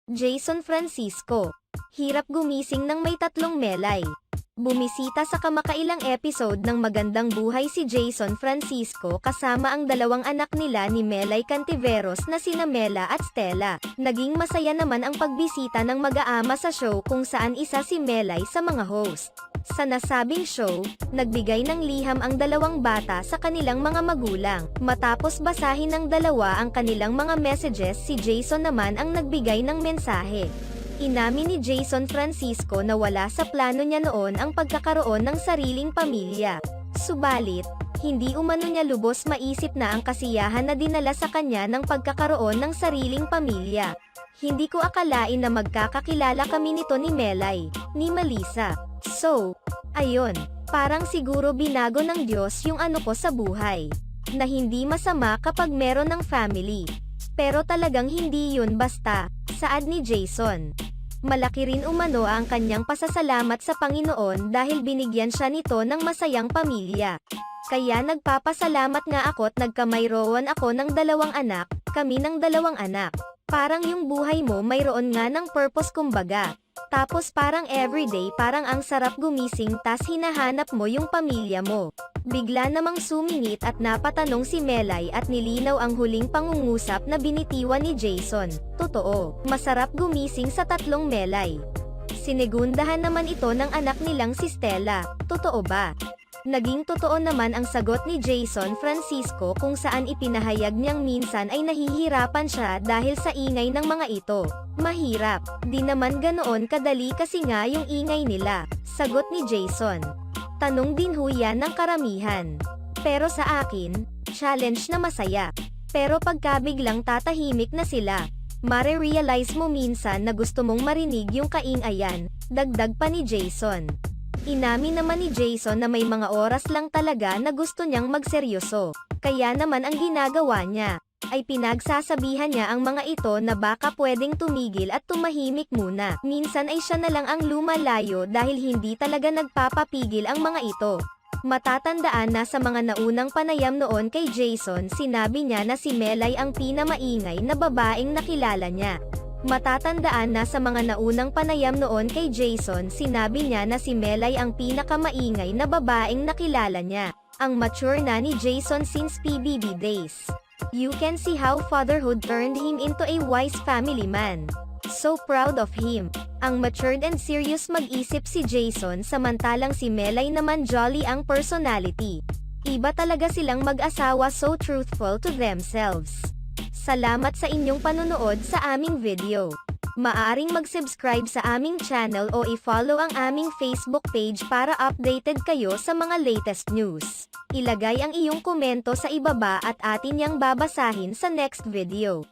Jason Francisco. Hirap gumising ng may tatlong Melay. Bumisita sa kamakailang episode ng Magandang Buhay si Jason Francisco kasama ang dalawang anak nila ni Melay Cantiveros na sina Mela at Stella. Naging masaya naman ang pagbisita ng mag-aama sa show kung saan isa si Melay sa mga host. Sa nasabing show, nagbigay ng liham ang dalawang bata sa kanilang mga magulang. Matapos basahin ng dalawa ang kanilang mga messages, si Jason naman ang nagbigay ng mensahe. Inamin ni Jason Francisco na wala sa plano niya noon ang pagkakaroon ng sariling pamilya. Subalit, hindi umano niya lubos maisip na ang kasiyahan na dinala sa kanya ng pagkakaroon ng sariling pamilya. Hindi ko akalain na magkakakilala kami nito ni Melay, ni Melissa. So, ayun, parang siguro binago ng Diyos yung ano ko sa buhay. Na hindi masama kapag meron ng family. Pero talagang hindi yun basta, saad ni Jason. Malaki rin umano ang kanyang pasasalamat sa Panginoon dahil binigyan siya nito ng masayang pamilya. Kaya nagpapasalamat nga ako't nagkamayroon ako ng dalawang anak, kami ng dalawang anak. Parang yung buhay mo mayroon nga ng purpose kumbaga. Tapos parang everyday parang ang sarap gumising tas hinahanap mo yung pamilya mo. Bigla namang sumingit at napatanong si Melay at nilinaw ang huling pangungusap na binitiwan ni Jason. Totoo, masarap gumising sa tatlong Melay. Sinigundahan naman ito ng anak nilang si Stella. Totoo ba? Naging totoo naman ang sagot ni Jason Francisco kung saan ipinahayag niyang minsan ay nahihirapan siya dahil sa ingay ng mga ito. Mahirap, di naman ganoon kadali kasi nga yung ingay nila, sagot ni Jason. Tanong din ho yan ng karamihan. Pero sa akin, challenge na masaya. Pero pagka biglang tatahimik na sila, mare-realize mo minsan na gusto mong marinig yung kaingayan, dagdag pa ni Jason. Inamin naman ni Jason na may mga oras lang talaga na gusto niyang magseryoso. Kaya naman ang ginagawa niya, ay pinagsasabihan niya ang mga ito na baka pwedeng tumigil at tumahimik muna. Minsan ay siya na lang ang lumalayo dahil hindi talaga nagpapapigil ang mga ito. Matatandaan na sa mga naunang panayam noon kay Jason, sinabi niya na si Melay ang pinamaingay na babaeng nakilala niya. Matatandaan na sa mga naunang panayam noon kay Jason, sinabi niya na si Melay ang pinakamaingay na babaeng nakilala niya. Ang mature na ni Jason since PBB days. You can see how fatherhood turned him into a wise family man. So proud of him. Ang matured and serious mag-isip si Jason samantalang si Melay naman jolly ang personality. Iba talaga silang mag-asawa, so truthful to themselves. Salamat sa inyong panonood sa aming video. Maaaring mag-subscribe sa aming channel o i-follow ang aming Facebook page para updated kayo sa mga latest news. Ilagay ang iyong komento sa ibaba at atin yang babasahin sa next video.